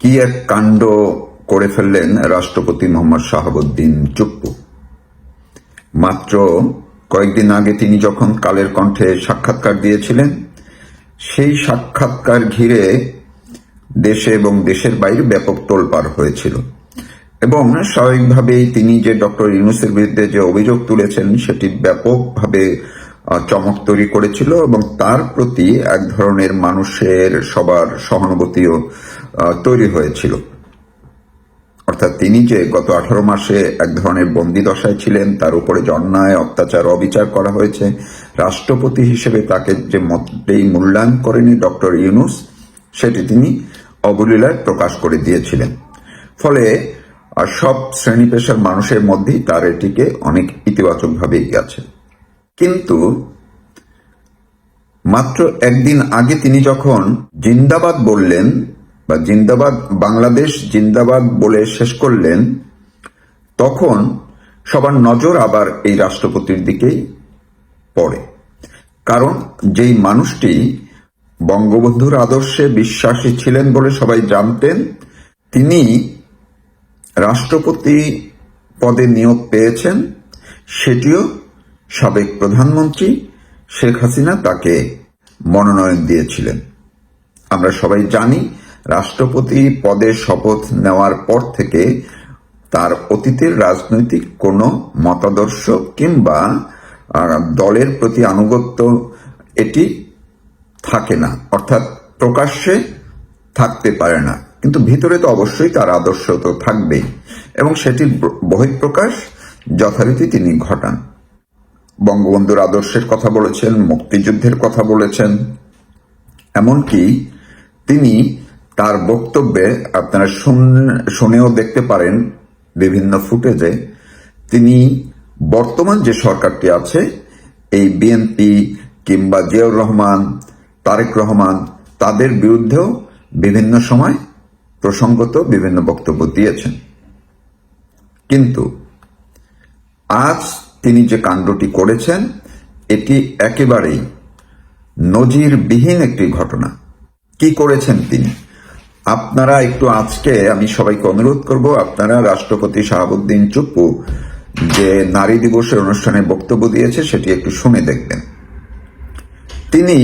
কি এক কাণ্ড করে ফেললেন রাষ্ট্রপতি মোহাম্মদ শাহাবুদ্দিন চুপ্পু। মাত্র কয়েকদিন আগে তিনি যখন কালের কণ্ঠে সাক্ষাৎকার দিয়েছিলেন, সেই সাক্ষাৎকার ঘিরে দেশে এবং দেশের বাইরে ব্যাপক তোলপাড় হয়েছিল এবং স্বাভাবিকভাবেই তিনি যে ডক্টর ইউনূসের বিরুদ্ধে যে অভিযোগ তুলেছেন সেটি ব্যাপকভাবে চমক তৈরি করেছিল এবং তার প্রতি এক ধরনের মানুষের সবার সহানুভূতিও তৈরি হয়েছিল। অর্থাৎ তিনি যে গত 18 মাসে এক ধরনের বন্দি দশায় ছিলেন, তার উপরে যে অন্যায় অত্যাচার অবিচার করা হয়েছে, রাষ্ট্রপতি হিসেবে তাকে যে মোটেই মূল্যায়ন করেনি ডক্টর ইউনূস, সেটি তিনি অবলীলায় প্রকাশ করে দিয়েছিলেন। ফলে সব শ্রেণী পেশার মানুষের মধ্যেই তার এটিকে অনেক ইতিবাচকভাবেই গেছে। কিন্তু মাত্র একদিন আগে তিনি যখন জিন্দাবাদ বললেন বা জিন্দাবাদ বাংলাদেশ জিন্দাবাদ বলে শেষ করলেন, তখন সবার নজর আবার এই রাষ্ট্রপতির দিকেই পড়ে। কারণ যেই মানুষটি বঙ্গবন্ধুর আদর্শে বিশ্বাসী ছিলেন বলে সবাই জানতেন, তিনি রাষ্ট্রপতি পদে নিয়োগ পেয়েছেন, সেটিও সাবেক প্রধানমন্ত্রী শেখ হাসিনা তাকে মনোনয়ন দিয়েছিলেন। আমরা সবাই জানি রাষ্ট্রপতি পদে শপথ নেওয়ার পর থেকে তার অতীতের রাজনৈতিক কোনো মতাদর্শ কিংবা দলের প্রতি আনুগত্য এটি থাকে না, অর্থাৎ প্রকাশ্যে থাকতে পারে না, কিন্তু ভিতরে তো অবশ্যই তার আদর্শ তো থাকবেই এবং সেটির বহিঃপ্রকাশ যথারীতি তিনি ঘটান। বঙ্গবন্ধুর আদর্শের কথা বলেছেন, মুক্তিযুদ্ধের কথা বলেছেন, এমনকি তিনি তার বক্তব্যে আপনারা শুনেও দেখতে পারেন বিভিন্ন ফুটেজে, তিনি বর্তমান যে সরকারটি আছে এই বিএনপি কিংবা জিয়াউর রহমান, তারেক রহমান, তাদের বিরুদ্ধেও বিভিন্ন সময় প্রসঙ্গত বিভিন্ন বক্তব্য দিয়েছেন। কিন্তু আজ তিনি যে কাণ্ডটি করেছেন এটি একেবারেই নজিরবিহীন একটি ঘটনা। কি করেছেন তিনি? আপনারা একটু আজকে আমি সবাইকে অনুরোধ করব, আপনারা রাষ্ট্রপতি শাহাবুদ্দিন চুপ্পু যে নারী দিবসের অনুষ্ঠানে বক্তব্য দিয়েছে সেটি একটু শুনে দেখবেন। তিনি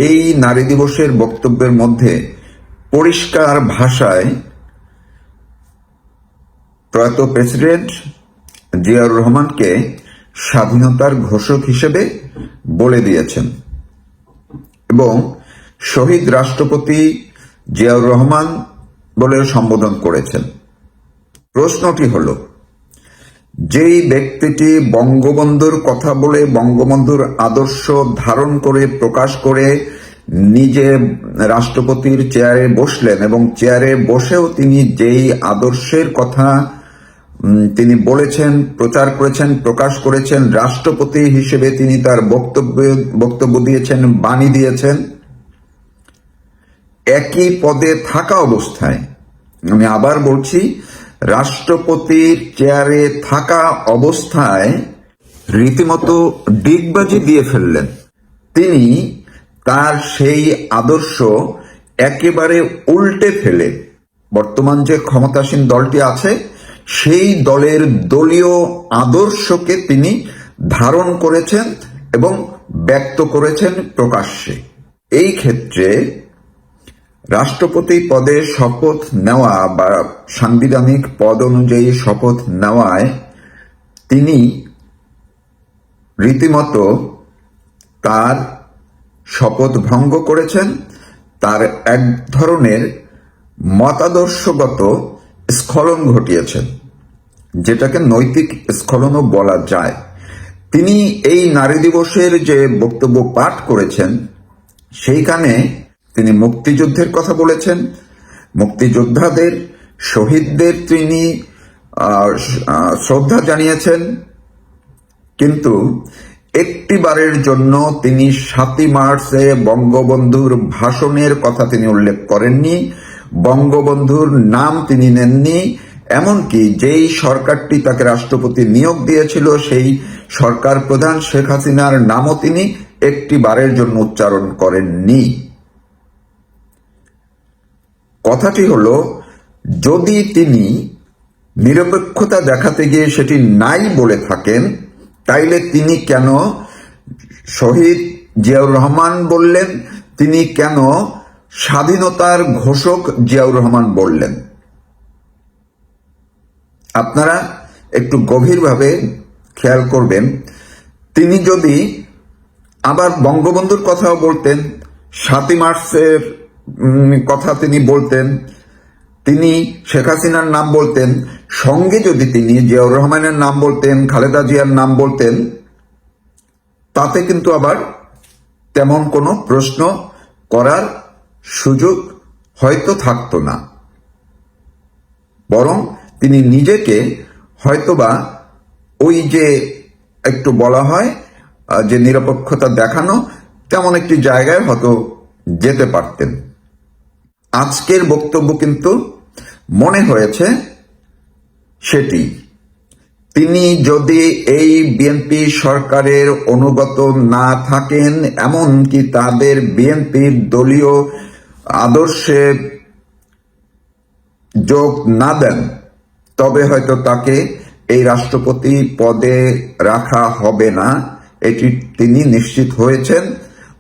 এই নারী দিবসের বক্তব্যের মধ্যে পরিষ্কার ভাষায় প্রয়াত প্রেসিডেন্ট জিয়াউর রহমানকে স্বাধীনতার ঘোষক হিসেবে বলে দিয়েছেন এবং শহীদ রাষ্ট্রপতি জিয়াউর রহমান বলে সম্বোধন করেছেন। প্রশ্নটি হল, যেই ব্যক্তিটি বঙ্গবন্ধুর কথা বলে বঙ্গবন্ধুর আদর্শ ধারণ করে প্রকাশ করে নিজে রাষ্ট্রপতির চেয়ারে বসলেন এবং চেয়ারে বসেও তিনি যেই আদর্শের কথা তিনি প্রচার করেছেন, প্রকাশ করেছেন, রাষ্ট্রপতি হিসেবে তিনি তার বক্তব্য দিয়েছেন, বাণী দিয়েছেন, একই পদে থাকা অবস্থায়, আমি আবার বলছি, রাষ্ট্রপতির চেয়ারে থাকা অবস্থায় রীতিমতো ডিগবাজি দিয়ে ফেললেন। তিনি তার সেই আদর্শ একেবারে উল্টে ফেলে বর্তমান যে ক্ষমতাসীন দলটি আছে সেই দলের দলীয় আদর্শকে তিনি ধারণ করেছেন এবং ব্যক্ত করেছেন প্রকাশ্যে। এই ক্ষেত্রে রাষ্ট্রপতি পদে শপথ নেওয়া বা সাংবিধানিক পদ অনুযায়ী শপথ নেওয়ায় তিনি রীতিমতো তার শপথ ভঙ্গ করেছেন, তার এক ধরনের মতাদর্শগত স্খলন ঘটিয়েছেন, যেটাকে নৈতিক স্খলনও বলা যায়। তিনি এই নারী দিবসের যে বক্তব্য পাঠ করেছেন সেইখানে তিনি মুক্তিযুদ্ধের কথা বলেছেন, মুক্তিযোদ্ধাদের শহীদদের তিনি শ্রদ্ধা জানিয়েছেন, কিন্তু একটিবারের জন্য তিনি 7ই মার্চে বঙ্গবন্ধুর ভাষণের কথা তিনি উল্লেখ করেননি, বঙ্গবন্ধুর নাম তিনি নেননি, এমনকি যেই সরকারটি তাকে রাষ্ট্রপতি নিয়োগ দিয়েছিল সেই সরকার প্রধান শেখ হাসিনার নামও তিনি একটিবারের জন্য উচ্চারণ করেননি। কথাটি হলো, যদি তিনি নিরপেক্ষতা দেখাতে গিয়ে সেটি নাই বলে থাকেন, তাইলে তিনি কেন শহীদ জিয়াউর রহমান বললেন, তিনি কেন স্বাধীনতার ঘোষক জিয়াউর রহমান বললেন? আপনারা একটু গভীরভাবে খেয়াল করবেন, তিনি যদি আবার বঙ্গবন্ধুর কথাও বলতেন, 7ই মার্চের কথা তিনি বলতেন, তিনি শেখ হাসিনার নাম বলতেন, সঙ্গে যদি তিনি জিয়াউর রহমানের নাম বলতেন, খালেদা জিয়ার নাম বলতেন, তাতে কিন্তু আবার তেমন কোনো প্রশ্ন করার সুযোগ হয়তো থাকতো না। বরং তিনি নিজেকে হয়তোবা ওই যে একটু বলা হয় যে নিরপেক্ষতা দেখানো, তেমন একটি জায়গায় হয়তো যেতে পারতেন। আজকের বক্তব্য কিন্তু মনে হয়েছে সেটি। তিনি যদি এই বিএনপি সরকারের অনুগত না থাকেন, এমনকি তাদের বিএনপির দলীয় আদর্শে যোগ না দেন, তবে হয়তো তাকে এই রাষ্ট্রপতি পদে রাখা হবে না, এটি তিনি নিশ্চিত হয়েছেন,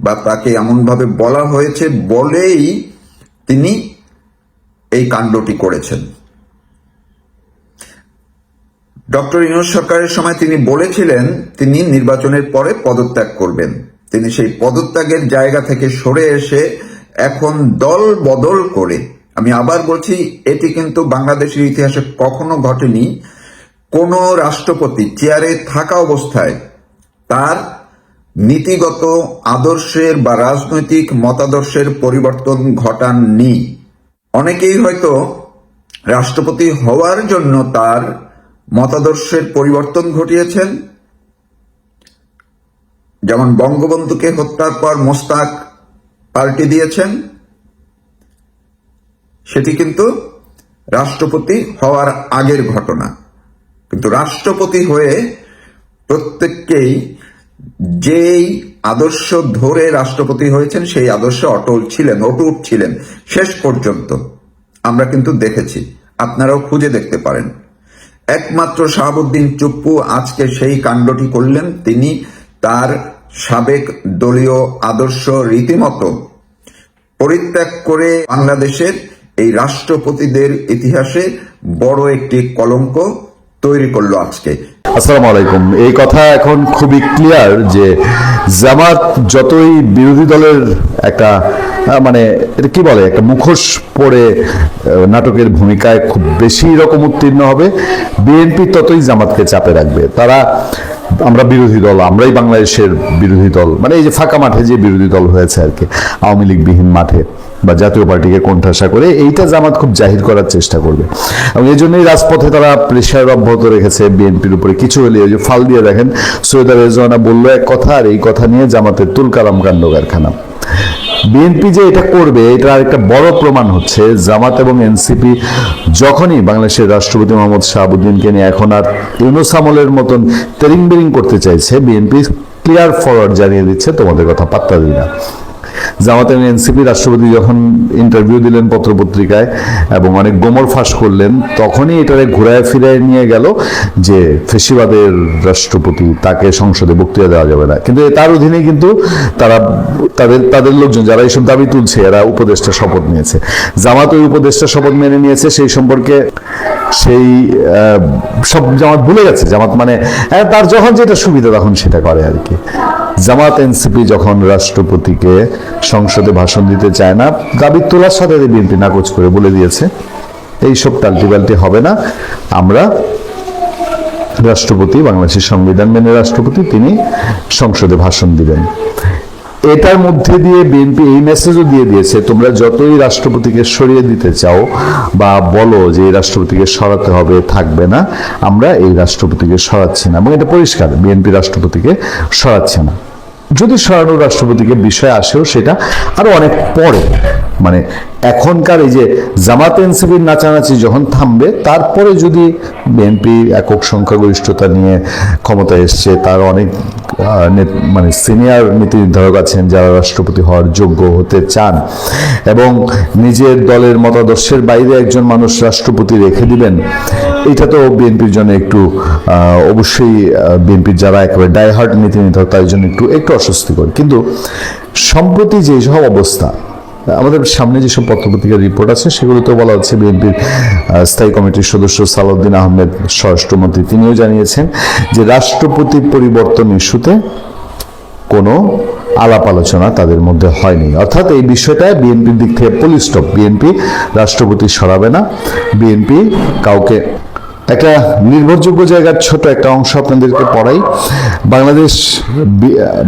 বা তাকে এমনভাবে বলা হয়েছে বলেই তিনি এই কাণ্ডটি করেছেন। ডক্টর ইউনূস সরকারের সময় তিনি বলেছিলেন তিনি নির্বাচনের পরে পদত্যাগ করবেন। তিনি সেই পদত্যাগের জায়গা থেকে সরে এসে এখন দল বদল করে, আমি আবার বলছি, এটি কিন্তু বাংলাদেশের ইতিহাসে কখনো ঘটেনি, কোন রাষ্ট্রপতি চেয়ারে থাকা অবস্থায় তার নীতিগত আদর্শের বা রাজনৈতিক মতাদর্শের পরিবর্তন ঘটাননি। অনেকেই হয়তো রাষ্ট্রপতি হওয়ার জন্য তার মতাদর্শের পরিবর্তন ঘটিয়েছেন, যেমন বঙ্গবন্ধুকে হত্যার পর মোস্তাক পাল্টে দিয়েছেন, সেটি কিন্তু রাষ্ট্রপতি হওয়ার আগের ঘটনা। কিন্তু রাষ্ট্রপতি হয়ে প্রত্যেককেই যেই আদর্শ ধরে রাষ্ট্রপতি হয়েছেন সেই আদর্শে অটল ছিলেন, অটুট ছিলেন শেষ পর্যন্ত। আমরা কিন্তু দেখেছি, আপনারাও খুঁজে দেখতে পারেন। একমাত্র শাহাবুদ্দিন চুপ্পু আজকে সেই কাণ্ডটি করলেন। তিনি তার সাবেক দলীয় আদর্শ রীতিমতো পরিত্যাগ করে বাংলাদেশের এই রাষ্ট্রপতিদের ইতিহাসে বড় একটি কলঙ্ক তৈরি করলো আজকে। আসসালামু আলাইকুম। এই কথা এখন খুবই ক্লিয়ার যে জামাত যতই বিরোধী দলের একটা মানে এটা কি বলে একটা মুখোশ পরে নাটকের ভূমিকায় খুব বেশি রকম উত্তীর্ণ হবে, বিএনপি ততই জামাতকে চাপে রাখবে। তারা আমরা বিরোধী দল, আমরাই বাংলাদেশের বিরোধী দল, মানে এই যে ফাঁকা মাঠে যে বিরোধী দল হয়েছে আর কি, আওয়ামী লীগ বিহীন মাঠে বা জাতীয় পার্টিকে কোণঠাসা করে, এইটা জামাত খুব জাহির করার চেষ্টা করবে। এবং এই জন্যই রাজপথে তারা প্রেশার অব্যাহত রেখেছে বিএনপির উপরে। কিছু হলে ওই যে ফাল দিয়ে দেখেন, সৈয়দা রেজওয়ানা বললো এক কথা, আর এই কথা নিয়ে জামাতের তুলকালাম কাণ্ড কারখানা। বিএনপি যে এটা করবে, এটা আরেকটা বড় প্রমাণ হচ্ছে জামাত এবং এনসিপি যখনই বাংলাদেশের রাষ্ট্রপতি মোহাম্মদ শাহাবুদ্দিনকে নিয়ে এখন আর ইউনূস আমলের মতন তেরিং বেরিং করতে চাইছে, বিএনপি ক্লিয়ার ফরওয়ার্ড জানিয়ে দিচ্ছে তোমাদের কথা পাত্তা দিই না। জামাত এবং এনসিপি রাষ্ট্রপতি যখন ইন্টারভিউ দিলেন পত্রপত্রিকায় এবং অনেক গোমর ফাঁস করলেন, তখনই এটারে ঘুরায় ফিরায় নিয়ে গেল যে ফেসিবাদের রাষ্ট্রপতি, তাকে সংসদে বক্তৃতা দেওয়া যাবে না। কিন্তু তার অধীনে কিন্তু তারা তাদের লোকজন যারা এইসব দাবি তুলছে, এরা উপদেষ্টা শপথ নিয়েছে। জামাত ওই উপদেষ্টা শপথ মেনে নিয়েছে, সেই সম্পর্কে সেই সব জামাত ভুলে গেছে। জামাত মানে তার যখন যেটা সুবিধা তখন সেটা করে আর কি। জামাত এনসিপি যখন রাষ্ট্রপতিকে সংসদে ভাষণ দিতে চায় না, দাবি তোলার সাথে বিএনপি নাকচ করে বলে দিয়েছে এইসব টাল্টিবাল্টি হবে না, আমরা রাষ্ট্রপতি, বাংলাদেশের সংবিধান মেনে রাষ্ট্রপতি, তিনি সংসদে ভাষণ দিবেন। এটার মধ্যে দিয়ে বিএনপি এই মেসেজও দিয়ে দিয়েছে, তোমরা যতই রাষ্ট্রপতিকে সরিয়ে দিতে চাও বা বলো যে এই রাষ্ট্রপতিকে সরাতে হবে, থাকবে না, আমরা এই রাষ্ট্রপতিকে সরাচ্ছি না। এবং এটা পরিষ্কার, বিএনপি রাষ্ট্রপতিকে সরাচ্ছে না। যদি সরানো রাষ্ট্রপতিকে বিষয় আসেও সেটা আরো অনেক পরে, মানে এখনকার এই যে জামাত এনসিপির নাচানাচি যখন থামবে, তারপরে যদি বিএনপি একক সংখ্যাগরিষ্ঠতা নিয়ে ক্ষমতায় এসছে, তার অনেক মানে সিনিয়র নীতি নির্ধারক আছেন যারা রাষ্ট্রপতি হওয়ার যোগ্য হতে চান এবং নিজের দলের মতাদর্শের বাইরে একজন মানুষ রাষ্ট্রপতি রেখে দিবেন, এটা তো বিএনপির জন্য একটু অবশ্যই বিএনপির যারা একেবারে ডাইহার্ড নীতি নির্ধারক তাদের জন্য একটু অস্বস্তিকর। কিন্তু সম্প্রতি যে সব অবস্থা, আমাদের সামনে যেসব পত্রপত্রিকার রিপোর্ট আছে সেগুলোতেও বলা হচ্ছে বিএনপির স্থায়ী কমিটির সদস্য সালাউদ্দিন আহমেদ স্বরাষ্ট্রমন্ত্রী তিনিও জানিয়েছেন যে রাষ্ট্রপতি পরিবর্তন ইস্যুতে কোনো আলাপ আলোচনা তাদের মধ্যে হয়নি, অর্থাৎ এই বিষয়টায় বিএনপির দিক থেকে পুলিশ স্টপ, বিএনপি রাষ্ট্রপতি সরাবে না। বিএনপি কাউকে একটা নির্ভরযোগ্য জায়গার ছোট একটা অংশ আপনাদেরকে পড়াই।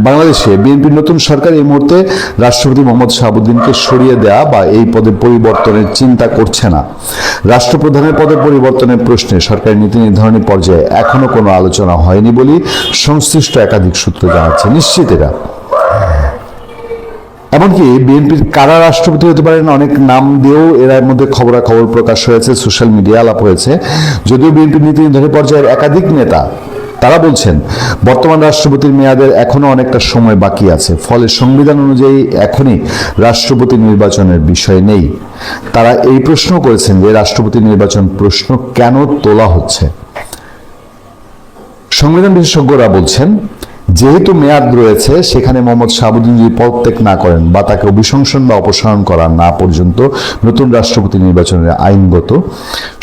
বাংলাদেশে বিএনপির নতুন সরকার এই মুহূর্তে রাষ্ট্রপতি মোহাম্মদ শাহাবুদ্দিনকে সরিয়ে দেওয়া বা এই পদে পরিবর্তনের চিন্তা করছে না। রাষ্ট্রপ্রধানের পদে পরিবর্তনের প্রশ্নে সরকারি নীতি নির্ধারণী পর্যায়ে এখনো কোনো আলোচনা হয়নি বলে সংশ্লিষ্ট একাধিক সূত্র জানাচ্ছে। নিশ্চিত এরা, এমনকি বিএনপির কারা রাষ্ট্রপতি হতে পারেন অনেক নাম দিয়েও এর মধ্যে খবরাখবর প্রকাশ হয়েছে, সোশ্যাল মিডিয়া আলাপ হয়েছে। যদিও বিএনপির নীতি নির্ধারণী পর্যায়ের একাধিক নেতা তারা বলছেন বর্তমান রাষ্ট্রপতির মেয়াদের এখনো অনেকটা সময় বাকি আছে, ফলে সংবিধান অনুযায়ী এখনই রাষ্ট্রপতি নির্বাচনের বিষয় নেই। তারা এই প্রশ্ন করেছেন যে রাষ্ট্রপতি নির্বাচন প্রশ্ন কেন তোলা হচ্ছে। সংবিধান বিশেষজ্ঞরা বলছেন যেহেতু মেয়াদ রয়েছে, সেখানে মোহাম্মদ শাহাবুদ্দিন যদি পদত্যাগ না করেন বা তাকে অভিশংসন বা অপসারণ করা না পর্যন্ত নতুন রাষ্ট্রপতি নির্বাচনের আইনগত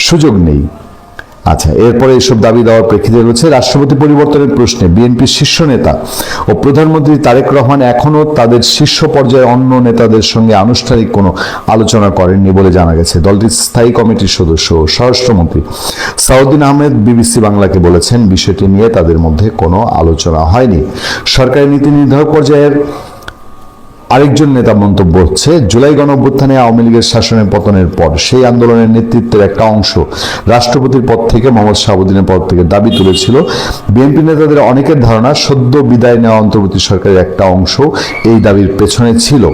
সুযোগ নেই। আচ্ছা, এরপরে এসব দাবি দেওয়ার প্রেক্ষিতে রয়েছে রাষ্ট্রপতি পরিবর্তনের প্রশ্নে বিএনপির শীর্ষ নেতা ও প্রধানমন্ত্রী তারেক রহমান এখনো তাদের শীর্ষ পর্যায়ে অন্য নেতাদের সঙ্গে আনুষ্ঠানিক কোনো আলোচনা করেননি বলে জানা গেছে। দলটির স্থায়ী কমিটির সদস্য ও স্বরাষ্ট্রমন্ত্রী সালাউদ্দিন আহমেদ বিবিসি বাংলাকে বলেছেন বিষয়টি নিয়ে তাদের মধ্যে কোনো আলোচনা হয়নি। সরকারি নীতি নির্ধারক পর্যায়ের আরেকজন নেতা মন্তব্য হচ্ছে জুলাই গণঅভ্যুত্থানে আওয়ামী লীগের শাসনের পতনের পর সেই আন্দোলনের নেতৃত্বের একটা অংশ রাষ্ট্রপতির পদ থেকে মোহাম্মদ শাহাবুদ্দিনের পদ থেকে দাবি তুলেছিল। বিএনপি নেতাদের অনেকের ধারণা সদ্য বিদায় নেওয়া অন্তর্বর্তী সরকারের একটা অংশ এই দাবির পেছনে ছিল।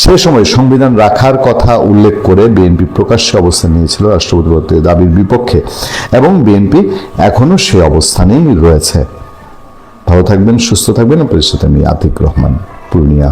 সে সময় সংবিধান রাখার কথা উল্লেখ করে বিএনপি প্রকাশ্যে অবস্থান নিয়েছিল রাষ্ট্রপতি পদের দাবির বিপক্ষে এবং বিএনপি এখনো সে অবস্থানেই রয়েছে। ভালো থাকবেন, সুস্থ থাকবেন। পরিস্থিতি আমি আতিক রহমান, পূর্ণিয়া।